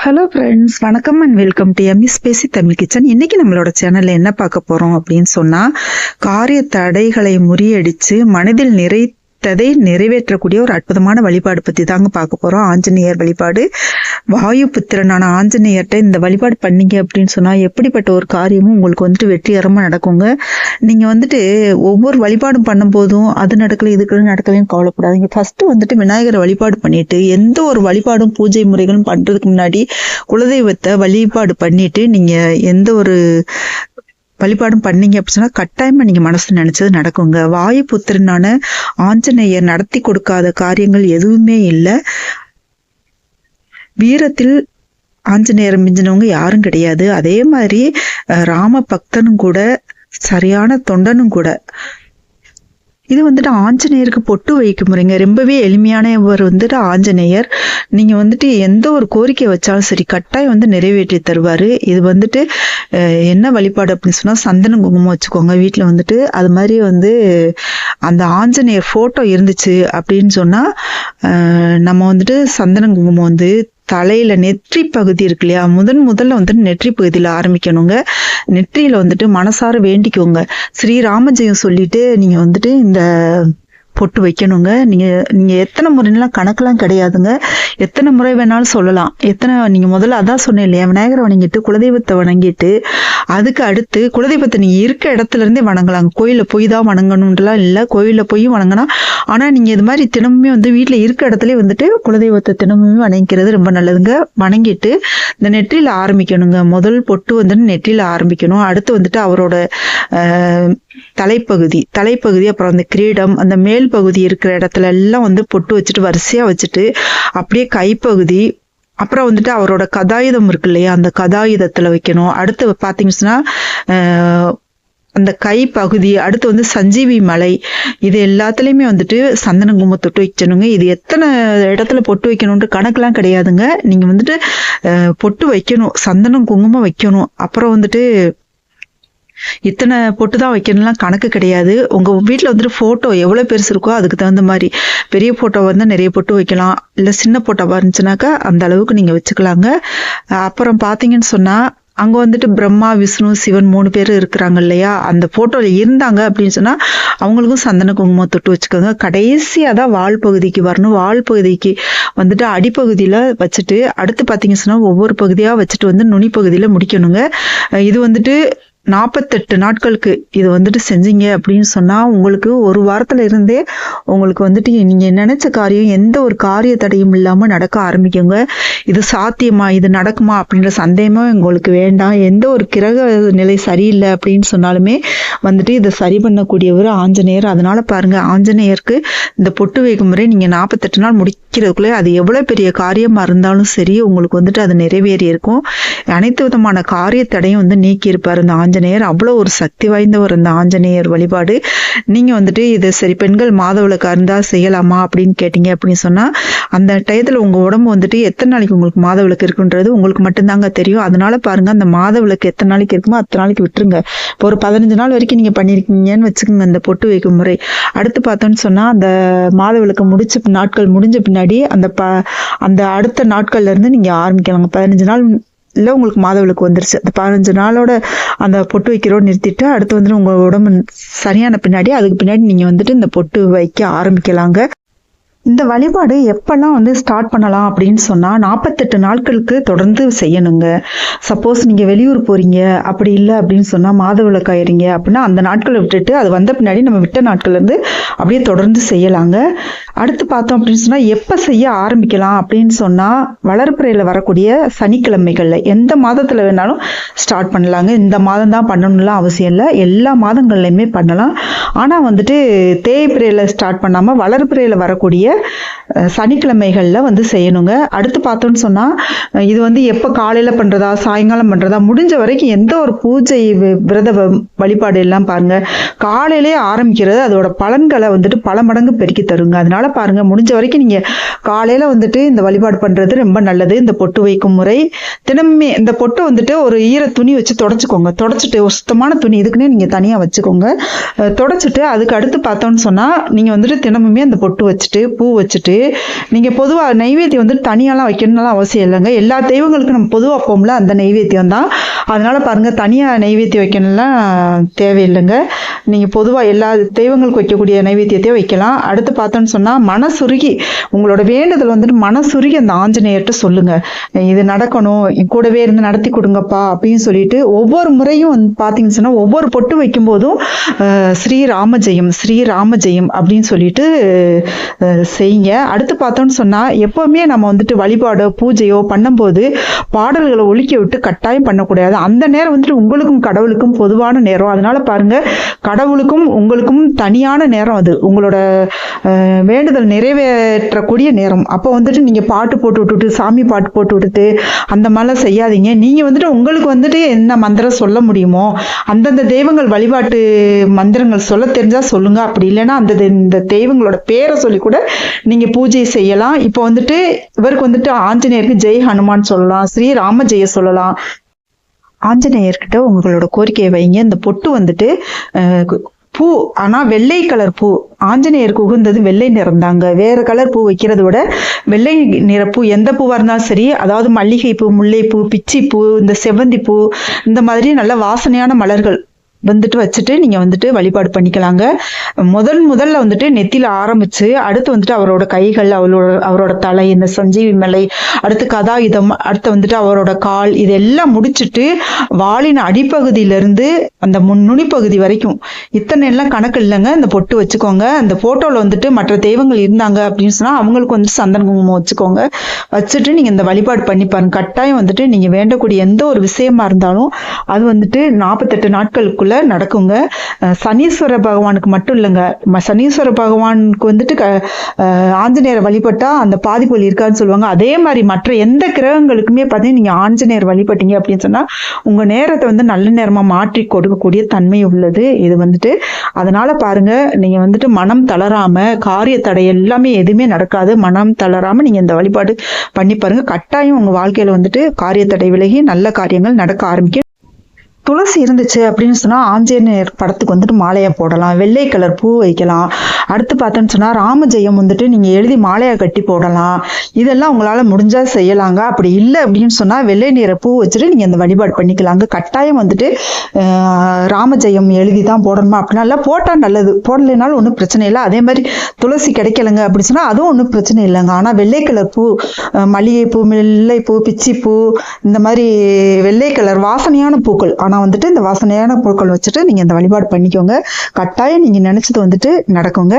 Hello friends, வணக்கம் and welcome to EMIS பேசி Tamil kitchen. இன்னைக்கு நம்மளோட சேனல்ல என்ன பார்க்க போறோம் அப்படின்னு சொன்னா, காரிய தடைகளை முறியடிச்சு மனதில் நிறைவேற்றக்கூடிய ஒரு அற்புதமான வழிபாடு பத்தி தாங்க பார்க்க போறோம். ஆஞ்சநேயர் வழிபாடு. வாயு புத்திரனான ஆஞ்சநேயர்கிட்ட இந்த வழிபாடு பண்ணீங்க அப்படின்னு சொன்னா எப்படிப்பட்ட ஒரு காரியமும் உங்களுக்கு வந்துட்டு வெற்றிகரமா நடக்குங்க. நீங்க வந்துட்டு ஒவ்வொரு வழிபாடும் பண்ணும் போதும் அது நடக்கல இதுக்கு நடக்கலன்னு கவலைப்படாதீங்க. ஃபர்ஸ்ட் வந்துட்டு விநாயகரை வழிபாடு பண்ணிட்டு எந்த ஒரு வழிபாடும் பூஜை முறைகளும் பண்றதுக்கு முன்னாடி குலதெய்வத்தை வழிபாடு பண்ணிட்டு நீங்க எந்த ஒரு வழிபாடும் பண்ணீங்க அப்படின்னு சொன்னா கட்டாயமா நீங்க மனசுல நினைச்சது நடக்குங்க. வாயு புத்திரனான ஆஞ்சநேயர் நடத்தி கொடுக்காத காரியங்கள் எதுவுமே இல்லை. வீரத்தில் ஆஞ்சநேயர் மிஞ்சினவங்க யாரும் கிடையாது. அதே மாதிரி ராம பக்தனும் கூட, சரியான தொண்டனும் கூட. இது வந்துட்டு ஆஞ்சநேயருக்கு பொட்டு வைக்க முறைங்க. ரொம்பவே எளிமையானவர் வந்துட்டு ஆஞ்சநேயர். நீங்க வந்துட்டு எந்த ஒரு கோரிக்கை வச்சாலும் சரி கட்டாயம் வந்து நிறைவேற்றி தருவாரு. இது வந்துட்டு என்ன வழிபாடு அப்படின்னு சொன்னா, சந்தனம் குங்குமம் வச்சுக்கோங்க வீட்டுல வந்துட்டு. அது மாதிரி வந்து அந்த ஆஞ்சநேயர் போட்டோ இருந்துச்சு அப்படின்னு சொன்னா நம்ம வந்துட்டு சந்தனம் குங்குமம் வந்து தலையில நெற்றி பகுதி இருக்கு இல்லையா, முதல்ல வந்துட்டு நெற்றி பகுதியில ஆரம்பிக்கணுங்க. நெற்றியில வந்துட்டு மனசார வேண்டிக்கோங்க. ஸ்ரீராமஜெயம் சொல்லிட்டு நீங்க வந்துட்டு இந்த பொட்டு வைக்கணுங்க. நீங்க எத்தனை முறைலாம் கணக்கெல்லாம் கிடையாதுங்க. எத்தனை முறை வேணாலும் சொல்லலாம். நீங்க முதல்ல அதான் சொன்னேன் இல்லையா, விநாயகரை வணங்கிட்டு குலதெய்வத்தை வணங்கிட்டு அதுக்கு அடுத்து குலதெய்வத்தை நீங்க இருக்க இடத்துல இருந்தே வணங்கலாம். கோயில போய் தான் வணங்கணும்லாம் இல்லை, கோயில போய் வணங்கலாம். ஆனா நீங்க இது மாதிரி தினமுமே வந்து வீட்டுல இருக்க இடத்துல வந்துட்டு குலதெய்வத்தை தினமுமே வணங்கிக்கிறது ரொம்ப நல்லதுங்க. வணங்கிட்டு இந்த நெற்றியில ஆரம்பிக்கணுங்க. முதல் பொட்டு வந்துட்டு நெற்றியில ஆரம்பிக்கணும். அடுத்து வந்துட்டு அவரோட தலைப்பகுதி அப்புறம் அந்த கிரீடம், அந்த மேல் பகுதி இருக்கிற இடத்துல எல்லாம் வந்து பொட்டு வச்சுட்டு வரிசையா வச்சுட்டு அப்படியே கைப்பகுதி, அப்புறம் வந்துட்டு அவரோட கதாயுதம் இருக்கு இல்லையா, அந்த கதாயுதத்துல வைக்கணும். அடுத்து பாத்தீங்கன்னா அந்த கை பகுதி, அடுத்து வந்து சஞ்சீவி மலை, இது எல்லாத்துலயுமே வந்துட்டு சந்தன குங்குமம் தொட்டு வைக்கணுங்க. இது எத்தனை இடத்துல பொட்டு வைக்கணும்ன்ற கணக்கெல்லாம் கிடையாதுங்க. நீங்க வந்துட்டு பொட்டு வைக்கணும், சந்தனம் குங்குமம் வைக்கணும். அப்புறம் வந்துட்டு இத்தனை பொட்டு தான் வைக்கணும்லாம் கணக்கு கிடையாது. உங்க வீட்டுல வந்துட்டு போட்டோ எவ்வளவு பெருசு இருக்கோ அதுக்கு தகுந்த மாதிரி, பெரிய போட்டோ வந்து நிறைய பொட்டு வைக்கலாம், இல்ல சின்ன போட்டோவா இருந்துச்சுனாக்கா அந்த அளவுக்கு நீங்க வச்சுக்கலாங்க. அப்புறம் பாத்தீங்கன்னு சொன்னா அங்க வந்துட்டு பிரம்மா, விஷ்ணு, சிவன் 3 பேர் இருக்கிறாங்க இல்லையா, அந்த போட்டோல இருந்தாங்க அப்படின்னு சொன்னா அவங்களுக்கும் சந்தன குங்குமம் தொட்டு வச்சுக்கோங்க. கடைசியா தான் வால் பகுதிக்கு வரணும். வால் பகுதிக்கு வந்துட்டு அடிப்பகுதியில வச்சுட்டு அடுத்து பாத்தீங்கன்னு சொன்னா ஒவ்வொரு பகுதியா வச்சுட்டு வந்து நுனி பகுதியில முடிக்கணுங்க. இது வந்துட்டு 48 நாட்களுக்கு இது வந்துட்டு செஞ்சீங்க அப்படின்னு சொன்னா உங்களுக்கு ஒரு வாரத்துல இருந்தே உங்களுக்கு வந்துட்டு நீங்க நினைச்ச காரியம் எந்த ஒரு காரிய தடையும் இல்லாம நடக்க ஆரம்பிக்குங்க. இது சாத்தியமா, இது நடக்குமா அப்படின்ற சந்தேகமா உங்களுக்கு வேண்டாம். எந்த ஒரு கிரக நிலை சரியில்லை அப்படின்னு சொன்னாலுமே வந்துட்டு இதை சரி பண்ணக்கூடியவர் ஆஞ்சநேயர். அதனால பாருங்க, ஆஞ்சநேயருக்கு இந்த பொட்டு வைக்கும் முறை நீங்க 48 நாள் முடிக்கிறதுக்குள்ளே அது எவ்வளவு பெரிய காரியமா இருந்தாலும் சரி உங்களுக்கு வந்துட்டு அது நிறைவேறி இருக்கும். அனைத்து விதமான காரிய தடையும் வந்து நீக்கி இருப்பாரு இந்த ஆஞ்சநேயர். அவ்வளவு ஒரு சக்தி வாய்ந்தவர் இந்த ஆஞ்சநேயர் வழிபாடு. நீங்க வந்துட்டு இது சரி பெண்கள் மாதவிலக்கா இருந்தா செய்யலாமா அப்படின்னு கேட்டீங்க அப்படின்னு சொன்னா, அந்த டயத்துல உங்க உடம்பு வந்துட்டு எத்தனை நாளைக்கு உங்களுக்கு மாதவிலக்கு இருக்குன்றது உங்களுக்கு மட்டும்தாங்க தெரியும். அதனால பாருங்க, அந்த மாதவிலக்கு எத்தனை நாளைக்கு இருக்குமோ அத்தனை நாளைக்கு விட்டுருங்க. இப்போ ஒரு 15 நாள் வரைக்கும் நீங்க பண்ணிருக்கீங்கன்னு வச்சுக்கோங்க இந்த பொட்டு வைக்கும் முறை. அடுத்து பார்த்தோன்னு சொன்னா அந்த மாதவிலக்கு முடிஞ்ச பின்னாடி அந்த அடுத்த நாட்கள்ல இருந்து நீங்க ஆரம்பிக்கலாங்க. 15 நாள் இல்லை உங்களுக்கு மாதவிலக்கு வந்துருச்சு, அந்த 15 நாளோட அந்த பொட்டு வைக்கிறோடு நிறுத்திட்டு அடுத்து வந்துட்டு உங்க உடம்பு சரியான பின்னாடி அதுக்கு பின்னாடி நீங்க வந்துட்டு இந்த பொட்டு வைக்க ஆரம்பிக்கலாங்க. இந்த வழிபாடு எப்பெல்லாம் வந்து ஸ்டார்ட் பண்ணலாம் அப்படின்னு சொன்னா 48 நாட்களுக்கு தொடர்ந்து செய்யணுங்க. சப்போஸ் நீங்க வெளியூர் போறீங்க அப்படி இல்லை அப்படின்னு சொன்னா மாதவிலக்கு ஆயிறீங்க அப்படின்னா அந்த நாட்களை விட்டுட்டு அது வந்த பின்னாடி நம்ம விட்ட நாட்கள்ல இருந்து அப்படியே தொடர்ந்து செய்யலாங்க. அடுத்து பார்த்தோம் அப்படின்னு சொன்னா எப்ப செய்ய ஆரம்பிக்கலாம் அப்படின்னு சொன்னா வளர்பிறையில வரக்கூடிய சனிக்கிழமைகள்ல எந்த மாதத்துல வேணாலும் ஸ்டார்ட் பண்ணலாங்க. இந்த மாதம் தான் பண்ணணும்லாம் அவசியம் இல்லை, எல்லா மாதங்கள்லயுமே பண்ணலாம். ஆனா வந்துட்டு தேய்பிறையில ஸ்டார்ட் பண்ணாம வளர்பிறையில வரக்கூடிய சனிக்கிழமைகள்ல வந்து செய்யணுங்க. அடுத்து பார்த்தோம்னு சொன்னா இது வந்து எப்ப காலையில பண்றதா சாயங்காலம் பண்றதா, முடிஞ்ச வரைக்கும் எந்த ஒரு பூஜை விரத வழிபாடு எல்லாம் பாருங்க காலையிலே ஆரம்பிக்கிறது அதோட பலன்களை வந்துட்டு பல மடங்கு பெருக்கி தருங்க. அதனால பாருங்க, முடிஞ்ச வரைக்கும் நீங்க காலையில வந்துட்டு இந்த வழிபாடு பண்றது ரொம்ப நல்லது. இந்த பொட்டு வைக்கும் முறை தினமுமே இந்த பொட்டை வந்துட்டு ஒரு ஈர துணி வச்சு தொடச்சுக்கோங்க. தொடச்சிட்டு ஒரு சுத்தமான துணி இதுக்குன்னே நீங்க தனியா வச்சுக்கோங்க. தொடச்சு முடிச்சுட்டு அதுக்கு அடுத்து பார்த்தோம்னு சொன்னால் நீங்கள் வந்துட்டு தினமுமே அந்த பொட்டு வச்சுட்டு பூ வச்சுட்டு நீங்கள் பொதுவாக நைவேத்தியம் வந்துட்டு தனியாலாம் வைக்கணும்லாம் அவசியம் இல்லைங்க. எல்லா தெய்வங்களுக்கும் நம்ம பொதுவாக வைப்போம்ல அந்த நைவேத்தியம் தான். அதனால பாருங்கள், தனியாக நைவேத்தியம் வைக்கணும்லாம் தேவையில்லைங்க. நீங்கள் பொதுவாக எல்லா தெய்வங்களுக்கு வைக்கக்கூடிய நைவேத்தியத்தையும் வைக்கலாம். அடுத்து பார்த்தோன்னு சொன்னால் மனசுருகி உங்களோட வேண்டுதல் வந்துட்டு மனசுருகி அந்த ஆஞ்சநேயர்கிட்ட சொல்லுங்கள், இது நடக்கணும், என் கூடவே இருந்து நடத்தி கொடுங்கப்பா அப்படின்னு சொல்லிட்டு ஒவ்வொரு முறையும் வந்து பார்த்தீங்கன்னு சொன்னால் ஒவ்வொரு பொட்டு வைக்கும்போதும் ஸ்ரீராம ஜெயம் ஸ்ரீராம ஜெயம் அப்படின்னு சொல்லிட்டு செய்யுங்க. அடுத்து பார்த்தோன்னு சொன்னால் எப்போவுமே நம்ம வந்துட்டு வழிபாடோ பூஜையோ பண்ணும்போது பாடல்களை ஒலிக்க விட்டு கட்டாயம் பண்ணக்கூடாது. அந்த நேரம் வந்துட்டு உங்களுக்கும் கடவுளுக்கும் பொதுவான நேரம். அதனால பாருங்க, கடவுளுக்கும் உங்களுக்கும் தனியான நேரம், அது உங்களோட வேண்டுதல் நிறைவேற்றக்கூடிய நேரம். அப்போ வந்துட்டு நீங்கள் பாட்டு போட்டு விட்டுட்டு சாமி பாட்டு போட்டு விட்டுட்டு அந்த மாதிரிலாம் செய்யாதீங்க. நீங்கள் வந்துட்டு உங்களுக்கு வந்துட்டு என்ன மந்திரம் சொல்ல முடியுமோ அந்தந்த தெய்வங்கள் வழிபாட்டு மந்திரங்கள் சொல்ல தெரிஞ்சால் சொல்லுங்க. அப்படி இல்லைன்னா இந்த தெய்வங்களோட பேரை சொல்லி கூட நீங்கள் பூஜை செய்யலாம். இப்போ வந்துட்டு இவருக்கு வந்துட்டு ஆஞ்சநேயருக்கு ஜெய் ஹனுமான் சொல்லலாம், ஸ்ரீராம ஜெய சொல்லலாம். ஆஞ்சநேயர்கிட்ட உங்களோட கோரிக்கையை வைங்க. இந்த பொட்டு வந்துட்டு பூ, ஆனால் வெள்ளை கலர் பூ. ஆஞ்சநேயருக்கு உகந்தது வெள்ளை நிறம் தாங்க. வேறு கலர் பூ வைக்கிறத விட வெள்ளை நிற பூ எந்த பூவாக இருந்தாலும் சரி, அதாவது மல்லிகைப்பூ, முல்லைப்பூ, பிச்சிப்பூ, இந்த செவ்வந்தி பூ, இந்த மாதிரி நல்ல வாசனையான மலர்கள் வந்துட்டு வச்சுட்டு நீங்கள் வந்துட்டு வழிபாடு பண்ணிக்கலாங்க. முதல்ல வந்துட்டு நெத்தியில் ஆரம்பித்து அடுத்து வந்துட்டு அவரோட கைகள், அவரோட தலை, இந்த சஞ்சீவி மலை, அடுத்து கதாயுதம், அடுத்து வந்துட்டு அவரோட கால், இதெல்லாம் முடிச்சுட்டு வாளின் அடிப்பகுதியிலேருந்து அந்த நுனிப்பகுதி வரைக்கும் இத்தனை எல்லாம் கணக்கு இல்லைங்க. இந்த பொட்டு வச்சுக்கோங்க. அந்த ஃபோட்டோவில் வந்துட்டு மற்ற தெய்வங்கள் இருந்தாங்க அப்படின்னு சொன்னால் அவங்களுக்கு வந்துட்டு சந்தன குங்குமம் வச்சுக்கோங்க. வச்சுட்டு நீங்கள் இந்த வழிபாடு பண்ணி பாருங்க. கட்டாயம் வந்துட்டு நீங்கள் வேண்டக்கூடிய எந்த ஒரு விஷயமா இருந்தாலும் அது வந்துட்டு 48 நாட்களுக்குள்ள நடக்குங்க. சனீஸ்வர பகவானுக்கு மட்டும் இல்லைங்க, சனீஸ்வர பகவானுக்கு வந்துட்டு ஆஞ்சநேயர் வழிபட்டா அந்த பாதிப்புகள் இருக்கான்னு சொல்லுவாங்க. அதே மாதிரி மற்ற எந்த கிரகங்களுக்குமே பார்த்தீங்கன்னா நீங்கள் ஆஞ்சநேயர் வழிபட்டீங்க அப்படின்னு சொன்னால் உங்கள் நேரத்தை வந்து நல்ல நேரமாக மாற்றி கொடுக்கக்கூடிய தன்மை உள்ளது இது வந்துட்டு. அதனால பாருங்க, நீங்கள் வந்துட்டு மனம் தளராம, காரிய தடை எல்லாமே எதுவுமே நடக்காது. மனம் தளராம நீங்கள் இந்த வழிபாடு பண்ணி பாருங்க. கட்டாயம் உங்கள் வாழ்க்கையில் வந்துட்டு காரிய தடை விலகி நல்ல காரியங்கள் நடக்க ஆரம்பிக்கும். துளசி இருந்துச்சு அப்படின்னு சொன்னால் ஆஞ்சநேயர் படத்துக்கு வந்துட்டு மாலையாக போடலாம். வெள்ளை கலர் பூ வைக்கலாம். அடுத்து பார்த்தோன்னு சொன்னால் ராமஜெயம் வந்துட்டு நீங்கள் எழுதி மாலையாக கட்டி போடலாம். இதெல்லாம் உங்களால் முடிஞ்சால் செய்யலாங்க. அப்படி இல்லை அப்படின்னு சொன்னால் வெள்ளை நிற பூ வச்சுட்டு நீங்கள் இந்த வழிபாடு பண்ணிக்கலாங்க. கட்டாயம் வந்துட்டு ராமஜெயம் எழுதி தான் போடணுமா அப்படின்னா இல்லை, போட்டால் நல்லது, போடலைனாலும் ஒன்றும் பிரச்சனை இல்லை. அதே மாதிரி துளசி கிடைக்கலங்க அப்படின்னு சொன்னால் அதுவும் ஒன்றும் பிரச்சனை இல்லைங்க. ஆனால் வெள்ளை கலர் பூ, மல்லிகைப்பூ, முல்லைப்பூ, பிச்சிப்பூ, இந்த மாதிரி வெள்ளை கலர் வாசனையான பூக்கள், ஆனால் வந்துட்டு இந்த வாசனையான பொருட்கள் வச்சுட்டு நீங்கள் இந்த வழிபாடு பண்ணிக்கோங்க. கட்டாயம் நீங்கள் நினைச்சது வந்துட்டு நடக்குங்க.